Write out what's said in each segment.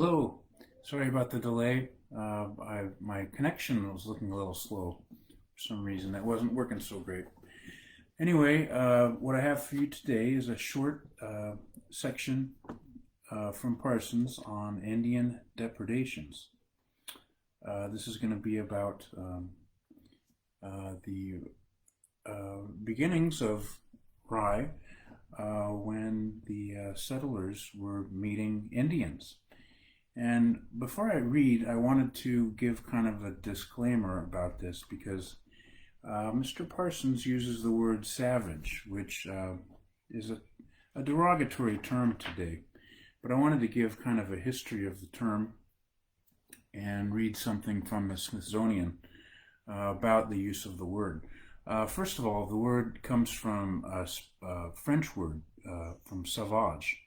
Hello. Sorry about the delay. My connection was looking a little slow for some reason. It wasn't working so great. Anyway, what I have for you today is a short section from Parsons on Indian depredations. This is going to be about the beginnings of Rye when the settlers were meeting Indians. And before I read, I wanted to give kind of a disclaimer about this because Mr. Parsons uses the word savage, which is a derogatory term today. But I wanted to give kind of a history of the term and read something from the Smithsonian about the use of the word. First of all, the word comes from a French word, from sauvage.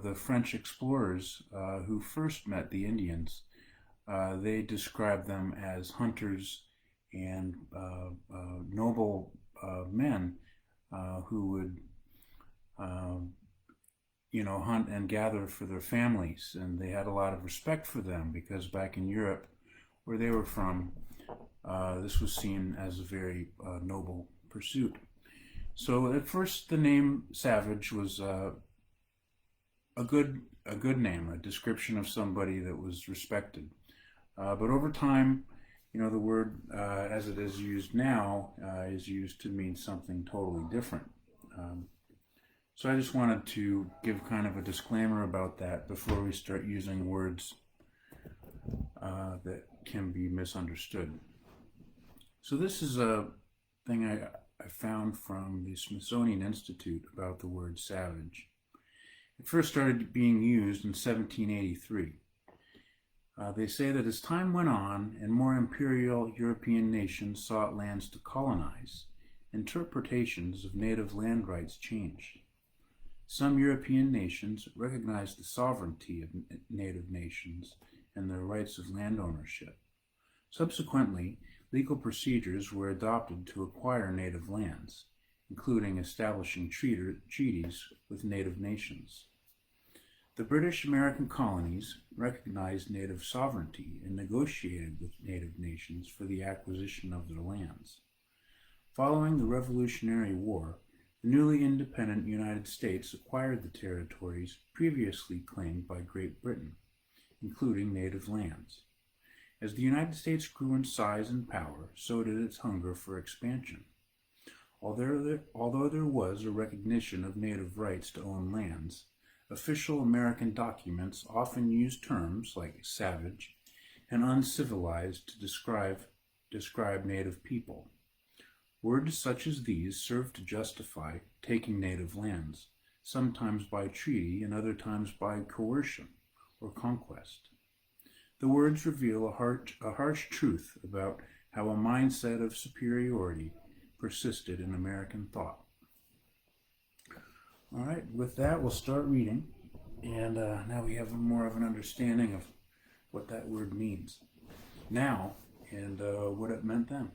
The French explorers who first met the Indians, they described them as hunters and noble men who would, hunt and gather for their families. And they had a lot of respect for them because back in Europe, where they were from, this was seen as a very noble pursuit. So at first, the name savage was a good name, a description of somebody that was respected. But over time, the word as it is used now is used to mean something totally different. So I just wanted to give kind of a disclaimer about that before we start using words that can be misunderstood. So this is a thing I found from the Smithsonian Institute about the word savage. It first started being used in 1783. They say that as time went on and more imperial European nations sought lands to colonize, interpretations of native land rights changed. Some European nations recognized the sovereignty of native nations and their rights of land ownership. Subsequently, legal procedures were adopted to acquire native lands, including establishing treaties with native nations. The British American colonies recognized native sovereignty and negotiated with native nations for the acquisition of their lands. Following the Revolutionary War, the newly independent United States acquired the territories previously claimed by Great Britain, including native lands. As the United States grew in size and power, so did its hunger for expansion. Although there was a recognition of native rights to own lands, official American documents often use terms like savage and uncivilized to describe native people. Words such as these serve to justify taking native lands, sometimes by treaty and other times by coercion or conquest. The words reveal a harsh truth about how a mindset of superiority persisted in American thought. All right, with that, we'll start reading, and now we have more of an understanding of what that word means now and what it meant then.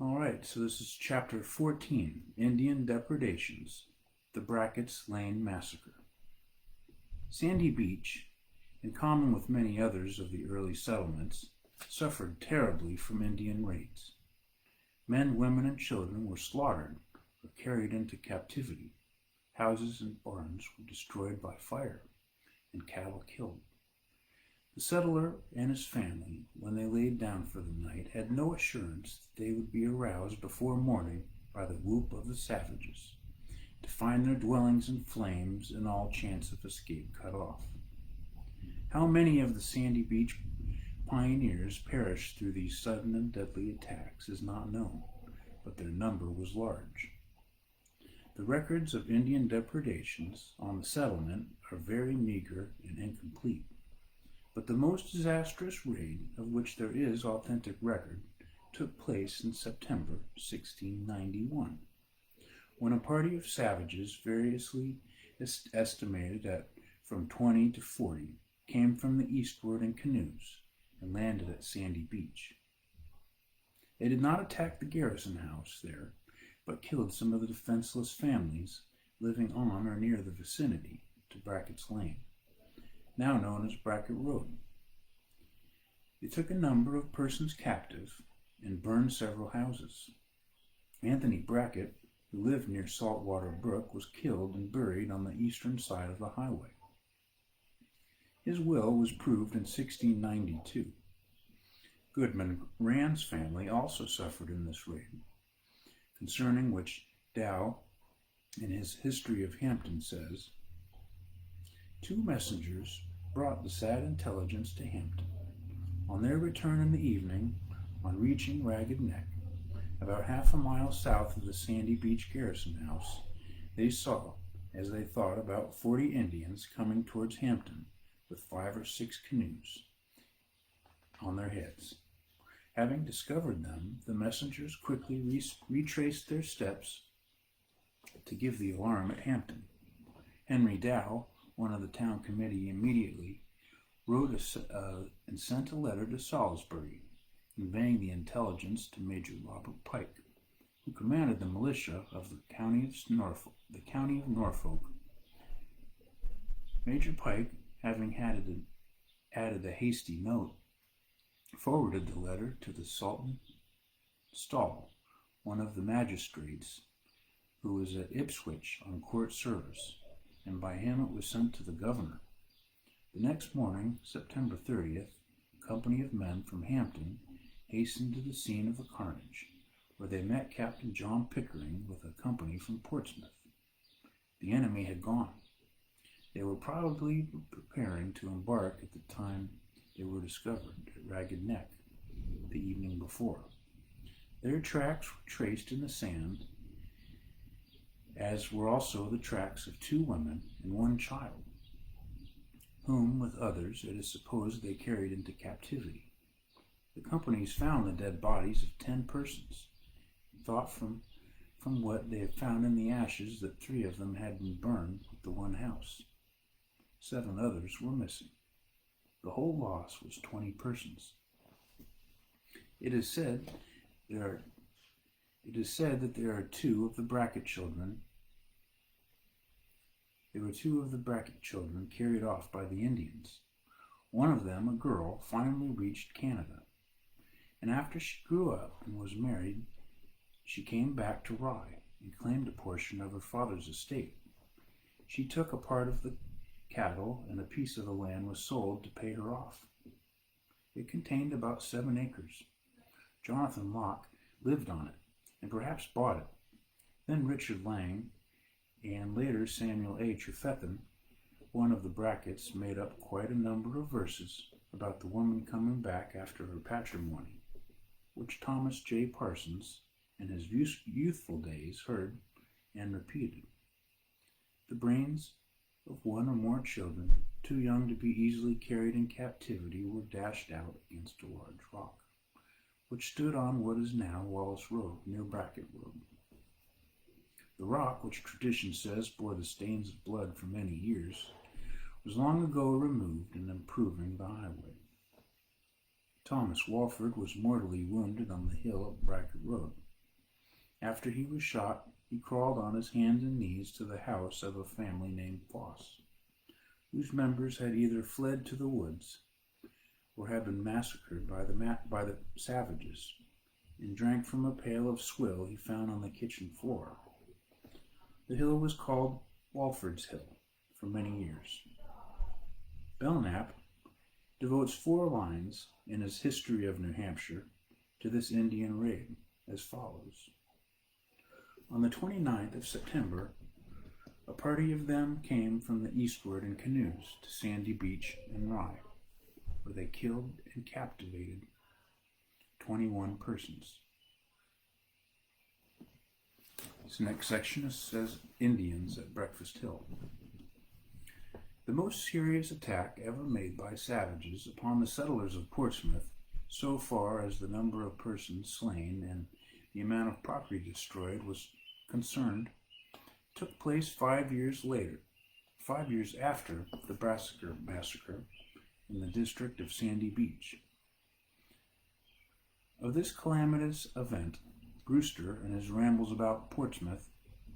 All right, so this is chapter 14, Indian Depredations, the Brackett's Lane Massacre. Sandy Beach, in common with many others of the early settlements, suffered terribly from Indian raids. Men, women, and children were slaughtered or carried into captivity. Houses and barns were destroyed by fire, and cattle killed. The settler and his family, when they laid down for the night, had no assurance that they would be aroused before morning by the whoop of the savages, to find their dwellings in flames and all chance of escape cut off. How many of the Sandy Beach pioneers perished through these sudden and deadly attacks is not known, but their number was large. The records of Indian depredations on the settlement are very meager and incomplete, but the most disastrous raid of which there is authentic record took place in September 1691, when a party of savages, variously estimated at from 20 to 40, came from the eastward in canoes and landed at Sandy Beach. They did not attack the Garrison House there, but killed some of the defenseless families living on or near the vicinity to Brackett's Lane, now known as Brackett Road. They took a number of persons captive and burned several houses. Anthony Brackett, who lived near Saltwater Brook, was killed and buried on the eastern side of the highway. His will was proved in 1692. Goodman Rand's family also suffered in this raid, concerning which Dow, in his History of Hampton, says, "Two messengers brought the sad intelligence to Hampton. On their return in the evening, on reaching Ragged Neck, about half a mile south of the Sandy Beach Garrison House, they saw, as they thought, about 40 Indians coming towards Hampton with 5 or 6 canoes on their heads. Having discovered them, the messengers quickly retraced their steps to give the alarm at Hampton. Henry Dow, one of the town committee, immediately wrote and sent a letter to Salisbury, conveying the intelligence to Major Robert Pike, who commanded the militia of the county of Norfolk. Major Pike, having added a hasty note, forwarded the letter to the Sultan Stall, one of the magistrates, who was at Ipswich on court service, and by him it was sent to the governor. The next morning, September 30th, a company of men from Hampton hastened to the scene of the carnage, where they met Captain John Pickering with a company from Portsmouth. The enemy had gone. They were probably preparing to embark at the time they were discovered at Ragged Neck the evening before. Their tracks were traced in the sand, as were also the tracks of 2 women and 1 child, whom, with others, it is supposed they carried into captivity. The companies found the dead bodies of 10 persons, and thought from what they had found in the ashes that 3 of them had been burned with the one house. 7 others were missing. The whole loss was 20 persons. It is said that there are 2 of the Brackett children. There were 2 of the Brackett children carried off by the Indians. One of them, a girl, finally reached Canada, and after she grew up and was married, she came back to Rye and claimed a portion of her father's estate. She took a part of the cattle, and a piece of the land was sold to pay her off. It contained about 7 acres. Jonathan Locke lived on it, and perhaps bought it. Then Richard Lang, and later Samuel A. Trefethen, one of the Bracketts, made up quite a number of verses about the woman coming back after her patrimony, which Thomas J. Parsons, in his youthful days, heard and repeated. The brains of 1 or more children, too young to be easily carried in captivity, were dashed out against a large rock, which stood on what is now Wallace Road, near Brackett Road. The rock, which tradition says bore the stains of blood for many years, was long ago removed in improving the highway. Thomas Walford was mortally wounded on the hill of Brackett Road. After he was shot, he crawled on his hands and knees to the house of a family named Foss, whose members had either fled to the woods or had been massacred by the savages, and drank from a pail of swill he found on the kitchen floor. The hill was called Walford's Hill for many years. Belknap devotes 4 lines in his History of New Hampshire to this Indian raid, as follows. On the 29th of September, a party of them came from the eastward in canoes to Sandy Beach and Rye, where they killed and captivated 21 persons. This next section says Indians at Breakfast Hill. The most serious attack ever made by savages upon the settlers of Portsmouth, so far as the number of persons slain and the amount of property destroyed was concerned, took place 5 years after the Massacre in the district of Sandy Beach. Of this calamitous event, Brewster, in his rambles about Portsmouth,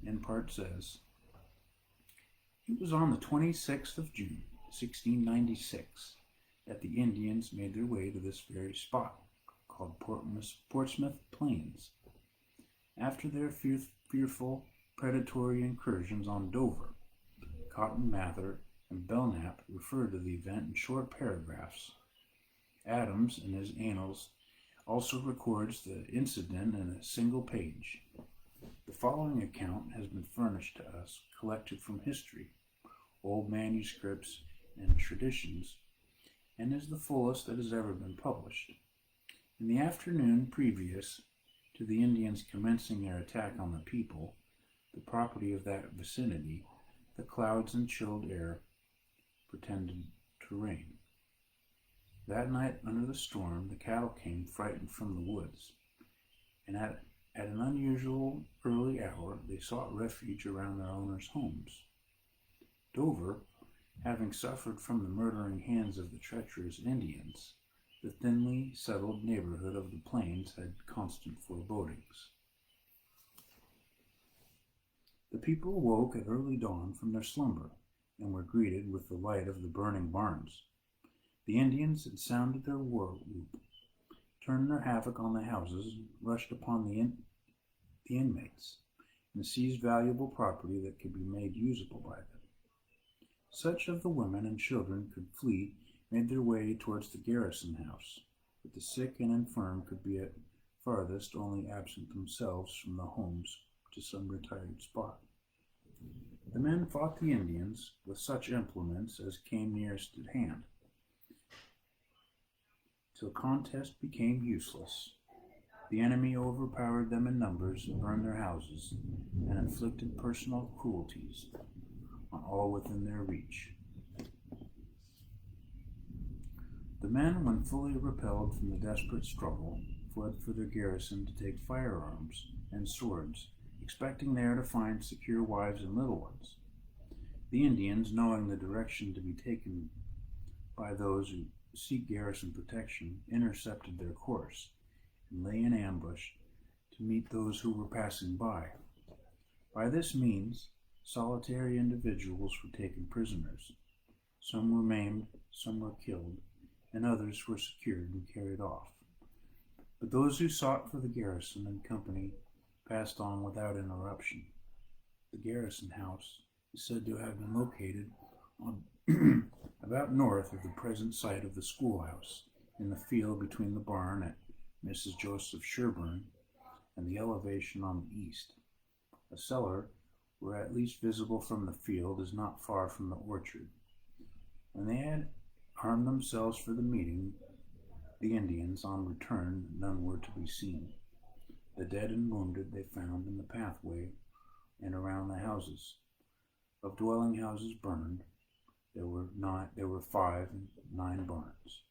in part says, It was on the 26th of June, 1696, that the Indians made their way to this very spot, called Portsmouth Plains. After their fearful predatory incursions on Dover, Cotton Mather and Belknap referred to the event in short paragraphs. Adams, in his Annals, also records the incident in a single page. The following account has been furnished to us, collected from history, old manuscripts, and traditions, and is the fullest that has ever been published. In the afternoon previous to the Indians commencing their attack on the people, the property of that vicinity, the clouds and chilled air pretended to rain. That night, under the storm, the cattle came frightened from the woods, and at an unusual early hour they sought refuge around their owners' homes. Dover, having suffered from the murdering hands of the treacherous Indians, the thinly settled neighborhood of the plains had constant forebodings. The people awoke at early dawn from their slumber, and were greeted with the light of the burning barns. The Indians had sounded their war whoop, turned their havoc on the houses, rushed upon the inmates, and seized valuable property that could be made usable by them. Such of the women and children could flee made their way towards the Garrison House, but the sick and infirm could be at farthest only absent themselves from the homes to some retired spot. The men fought the Indians with such implements as came nearest at hand, till contest became useless. The enemy overpowered them in numbers, burned their houses, and inflicted personal cruelties on all within their reach. The men, when fully repelled from the desperate struggle, fled for their garrison to take firearms and swords, expecting there to find secure wives and little ones. The Indians, knowing the direction to be taken by those who seek garrison protection, intercepted their course and lay in ambush to meet those who were passing by. By this means, solitary individuals were taken prisoners. Some were maimed, some were killed, and others were secured and carried off. But those who sought for the garrison and company passed on without interruption. The Garrison House is said to have been located on about north of the present site of the schoolhouse, in the field between the barn at Mrs. Joseph Sherburne and the elevation on the east. A cellar, where at least visible from the field, is not far from the orchard. When they had armed themselves for the meeting, the Indians, on return, none were to be seen. The dead and wounded they found in the pathway and around the houses. Of dwelling houses burned, there were 5 and 9 barns.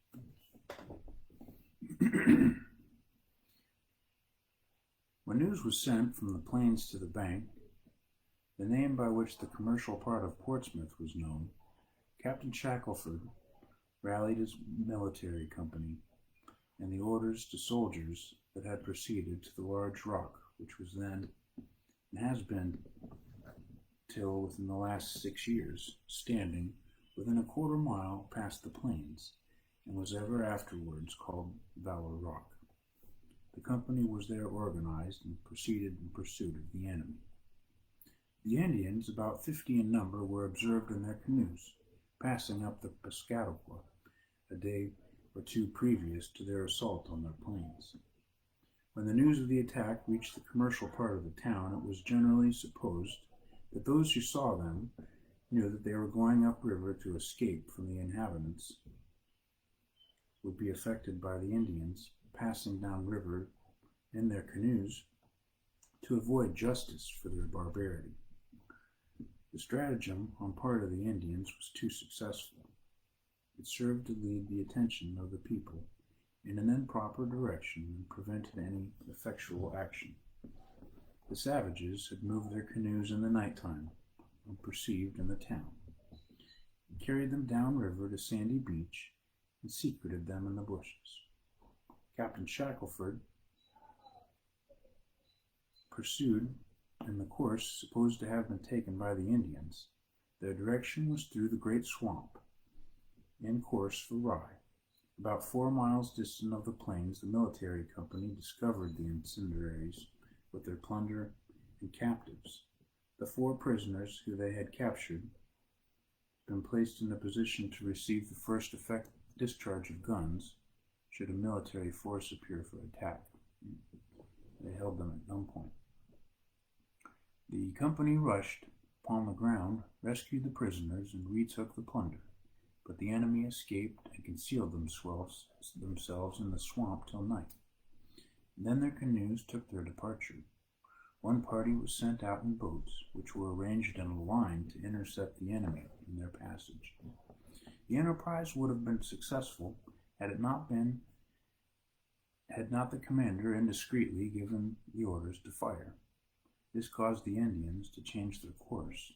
When news was sent from the plains to the bank, the name by which the commercial part of Portsmouth was known, Captain Shackelford rallied his military company and the orders to soldiers that had proceeded to the large rock, which was then, and has been till within the last 6 years, standing within a quarter mile past the plains, and was ever afterwards called Valor Rock. The company was there organized and proceeded in pursuit of the enemy. The Indians, about 50 in number, were observed in their canoes, passing up the Piscataqua a day or two previous to their assault on their plains. When the news of the attack reached the commercial part of the town, it was generally supposed that those who saw them knew that they were going upriver to escape from the inhabitants, would be affected by the Indians passing down river in their canoes to avoid justice for their barbarity. The stratagem on part of the Indians was too successful. It served to lead the attention of the people in an improper direction and prevented any effectual action. The savages had moved their canoes in the nighttime, unperceived in the town, and carried them downriver to Sandy Beach and secreted them in the bushes. Captain Shackelford pursued in the course supposed to have been taken by the Indians, Their direction was through the great swamp, in course for Rye. About 4 miles distant of the plains, the military company discovered the incendiaries with their plunder and captives. The 4 prisoners who they had captured had been placed in a position to receive the first effective discharge of guns should a military force appear for attack. They held them at gunpoint. The company rushed upon the ground, rescued the prisoners, and retook the plunder. But the enemy escaped and concealed themselves in the swamp till night. And then their canoes took their departure. One party was sent out in boats, which were arranged in a line to intercept the enemy in their passage. The enterprise would have been successful had not the commander indiscreetly given the orders to fire. This caused the Indians to change their course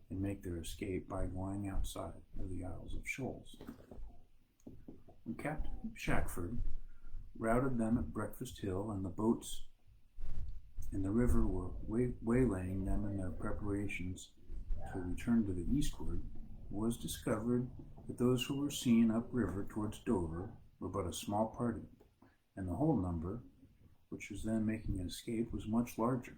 and make their escape by going outside of the Isles of Shoals. When Captain Shackford routed them at Breakfast Hill, and the boats in the river were waylaying them in their preparations to return to the eastward, it was discovered that those who were seen upriver towards Dover were but a small party, and the whole number, which was then making an escape, was much larger.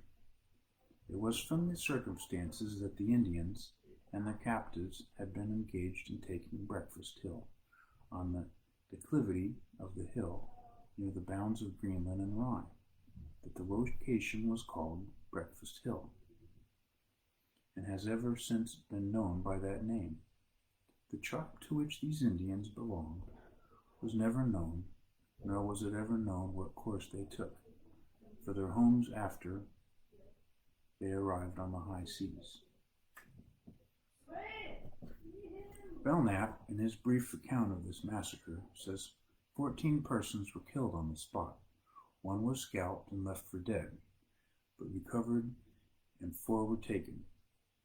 It was from these circumstances that the Indians and their captives had been engaged in taking Breakfast Hill, on the declivity of the hill near the bounds of Greenland and Rye, that the location was called Breakfast Hill, and has ever since been known by that name. The tribe to which these Indians belonged was never known, nor was it ever known what course they took for their homes after they arrived on the high seas. Belknap, in his brief account of this massacre, says 14 persons were killed on the spot. 1 was scalped and left for dead, but recovered, and 4 were taken.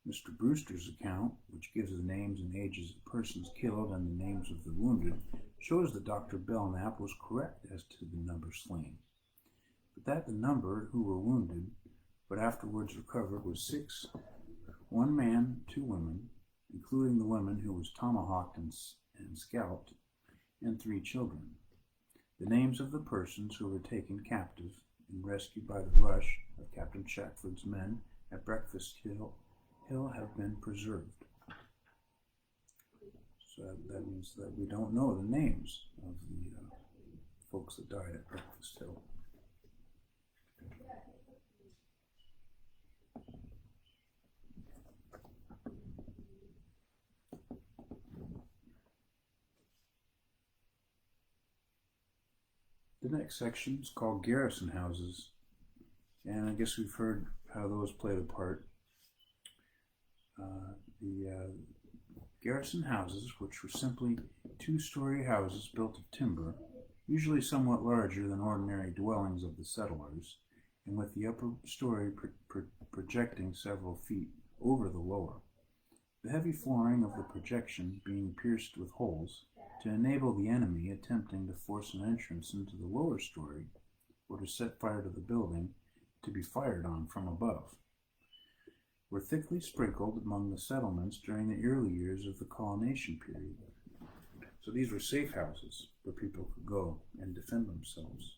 Mr. Brewster's account, which gives the names and ages of persons killed and the names of the wounded, shows that Dr. Belknap was correct as to the number slain, but that the number who were wounded but afterwards recovered was 6, 1 man, 2 women, including the woman who was tomahawked and scalped, and 3 children. The names of the persons who were taken captive and rescued by the rush of Captain Shackford's men at Breakfast Hill have been preserved. So that means that we don't know the names of the folks that died at Breakfast Hill. The next section is called Garrison Houses, and I guess we've heard how those played a part. The garrison houses, which were simply 2-story houses built of timber, usually somewhat larger than ordinary dwellings of the settlers, and with the upper story projecting several feet over the lower. The heavy flooring of the projection being pierced with holes to enable the enemy attempting to force an entrance into the lower story or to set fire to the building to be fired on from above, were thickly sprinkled among the settlements during the early years of the colonization period. So these were safe houses where people could go and defend themselves.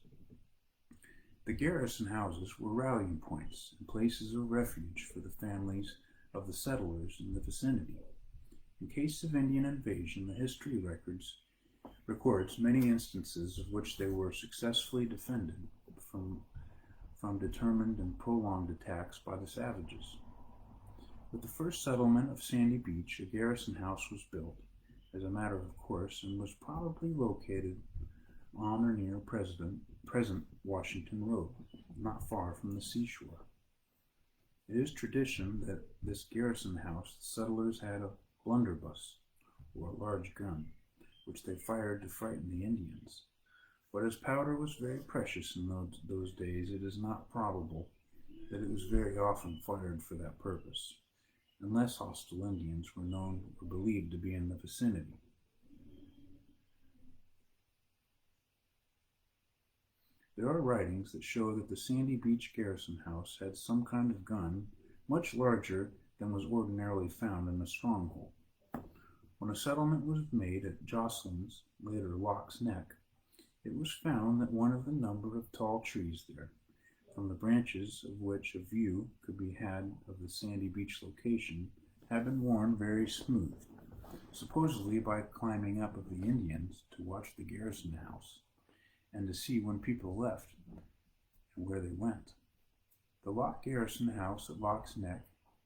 The garrison houses were rallying points and places of refuge for the families of the settlers in the vicinity. In case of Indian invasion, the history records many instances of which they were successfully defended from determined and prolonged attacks by the savages. With the first settlement of Sandy Beach, a garrison house was built, as a matter of course, and was probably located on or near present Washington Road, not far from the seashore. It is tradition that this garrison house, the settlers had a blunderbuss, or a large gun, which they fired to frighten the Indians. But as powder was very precious in those days, it is not probable that it was very often fired for that purpose, unless hostile Indians were known or believed to be in the vicinity. There are writings that show that the Sandy Beach garrison house had some kind of gun much larger than was ordinarily found in a stronghold. When a settlement was made at Jocelyn's, later Lock's Neck, it was found that one of the number of tall trees there, from the branches of which a view could be had of the sandy beach location, had been worn very smooth, supposedly by climbing up of the Indians to watch the Garrison House, and to see when people left and where they went. The Lock Garrison House at Lock's Neck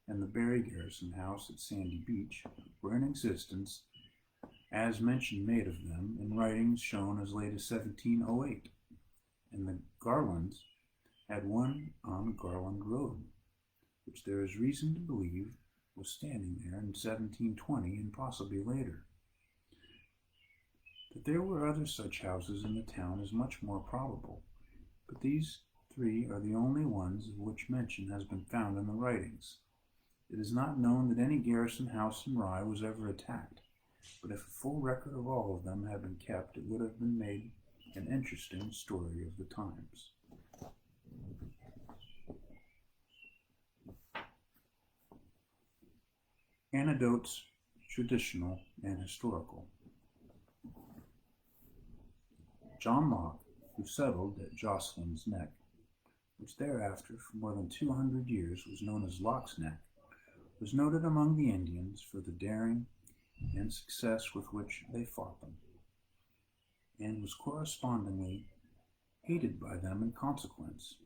and the Barry Garrison House at Sandy Beach were in existence, as mention made of them in writings shown as late as 1708, and the Garlands had one on Garland Road, which there is reason to believe was standing there in 1720 and possibly later. That there were other such houses in the town is much more probable, but these three are the only ones of which mention has been found in the writings. It is not known that any garrison house in Rye was ever attacked, but if a full record of all of them had been kept, it would have been made an interesting story of the times. Anecdotes, traditional and historical. John Locke, who settled at Jocelyn's Neck, which thereafter for more than 200 years was known as Lock's Neck, was noted among the Indians for the daring and success with which they fought them, and was correspondingly hated by them in consequence.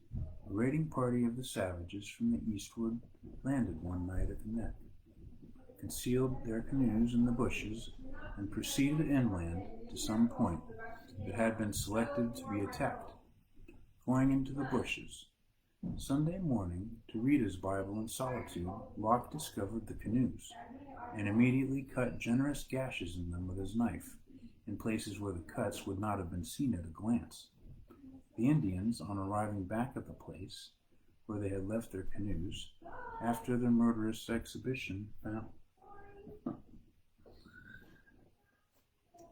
A raiding party of the savages from the eastward landed one night at the neck, concealed their canoes in the bushes, and proceeded inland to some point that had been selected to be attacked. Going into the bushes Sunday morning to read his Bible in solitude, Locke discovered the canoes, and immediately cut generous gashes in them with his knife, in places where the cuts would not have been seen at a glance. The Indians, on arriving back at the place where they had left their canoes, after their murderous exhibition, found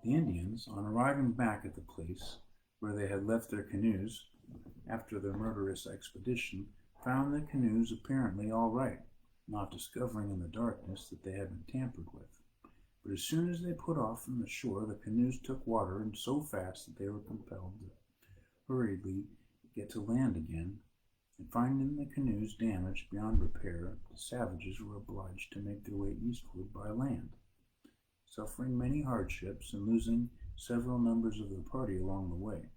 The Indians, on arriving back at the place where they had left their canoes after their murderous expedition, found the canoes apparently all right, not discovering in the darkness that they had been tampered with. But as soon as they put off from the shore, the canoes took water, and so fast that they were compelled to hurriedly get to land again, and finding the canoes damaged beyond repair, the savages were obliged to make their way eastward by land, suffering many hardships and losing several members of the party along the way.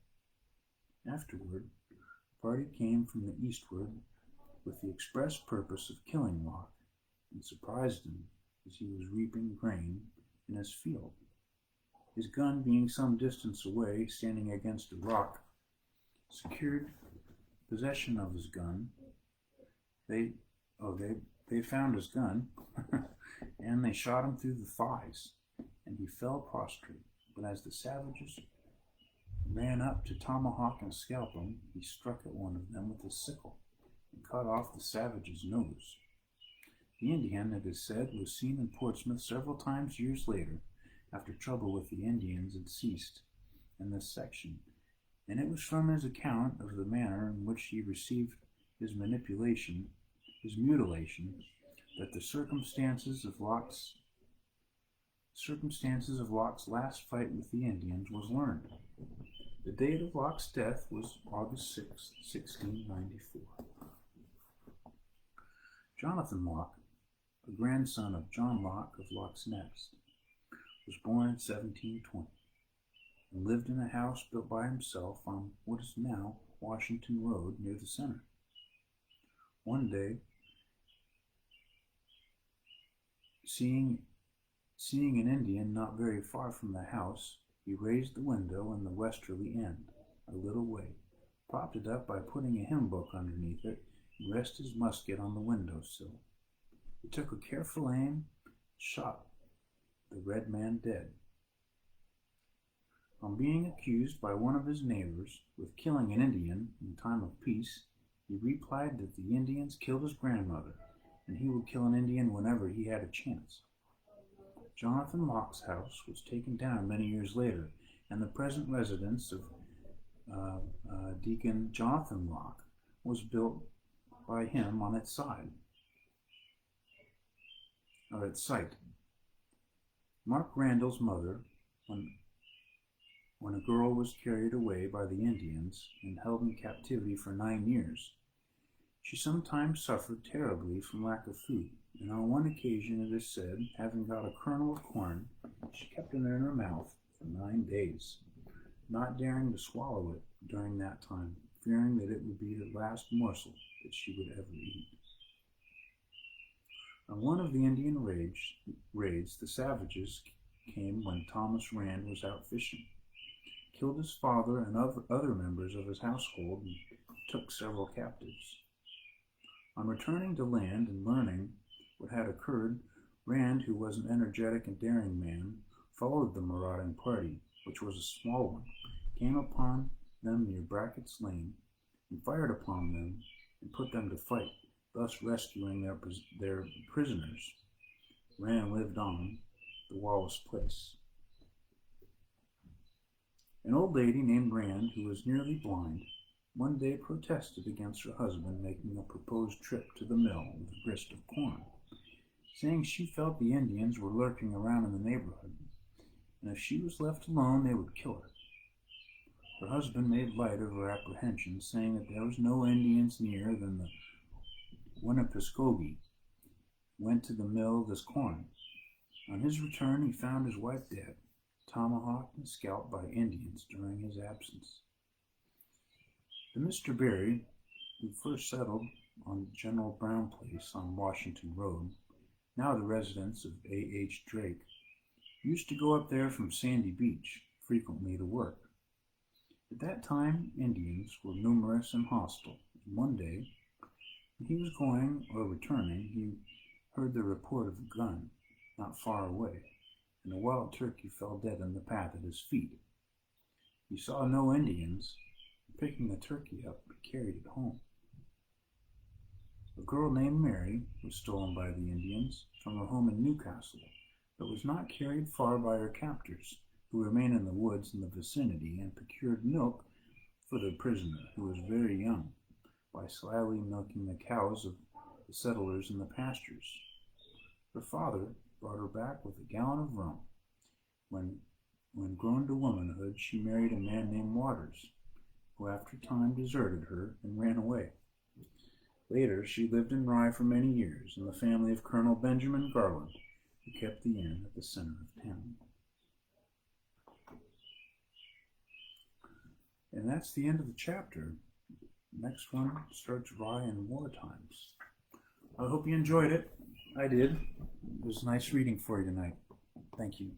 Afterward, the party came from the eastward with the express purpose of killing Locke, and surprised him as he was reaping grain in his field. His gun being some distance away, standing against a rock, secured possession of his gun. They found his gun, and they shot him through the thighs, and he fell prostrate. But as the savages ran up to tomahawk and scalp him, he struck at one of them with his sickle, and cut off the savage's nose. The Indian, it is said, was seen in Portsmouth several times years later, after trouble with the Indians had ceased in this section, and it was from his account of the manner in which he received his mutilation, that the circumstances of Locke's last fight with the Indians was learned. The date of Locke's death was August 6, 1694. Jonathan Locke, a grandson of John Locke of Lock's Nest, was born in 1720 and lived in a house built by himself on what is now Washington Road near the center. One day, seeing an Indian not very far from the house, he raised the window in the westerly end a little way, propped it up by putting a hymn book underneath it, and rested his musket on the window sill. He took a careful aim, shot the red man dead. On being accused by one of his neighbors with killing an Indian in time of peace, he replied that the Indians killed his grandmother, and he would kill an Indian whenever he had a chance. Jonathan Locke's house was taken down many years later, and the present residence of Deacon Jonathan Locke was built by him on its site. are at sight. Mark Randall's mother, when a girl was carried away by the Indians and held in captivity for 9 years, she sometimes suffered terribly from lack of food, and on one occasion it is said, having got a kernel of corn, she kept it in her mouth for 9 days, not daring to swallow it during that time, fearing that it would be the last morsel that she would ever eat. On one of the Indian raids, the savages came when Thomas Rand was out fishing, killed his father and other members of his household, and took several captives. On returning to land and learning what had occurred, Rand, who was an energetic and daring man, followed the marauding party, which was a small one, came upon them near Brackett's Lane, and fired upon them and put them to fight, thus rescuing their prisoners. Rand lived on the Wallace Place. An old lady named Rand, who was nearly blind, one day protested against her husband making a proposed trip to the mill with a grist of corn, saying she felt the Indians were lurking around in the neighborhood, and if she was left alone they would kill her. Her husband made light of her apprehension, saying that there was no Indians nearer than the Winnepeskogi, went to the mill this corn. On his return he found his wife dead, tomahawked and scalped by Indians during his absence. The Mr. Berry, who first settled on General Brown Place on Washington Road, now the residence of A.H. Drake, used to go up there from Sandy Beach frequently to work. At that time, Indians were numerous and hostile, and one day, when he was going or returning, he heard the report of a gun not far away, and a wild turkey fell dead in the path at his feet. He saw no Indians, and picking the turkey up, he carried it home. A girl named Mary was stolen by the Indians from her home in Newcastle, but was not carried far by her captors, who remained in the woods in the vicinity and procured milk for the prisoner, who was very young, by slyly milking the cows of the settlers in the pastures. Her father brought her back with a gallon of rum. When grown to womanhood, she married a man named Waters, who after a time deserted her and ran away. Later, she lived in Rye for many years in the family of Colonel Benjamin Garland, who kept the inn at the center of town. And that's the end of the chapter. Next one starts Rye in war times. I hope you enjoyed it. I did. It was nice reading for you tonight. Thank you.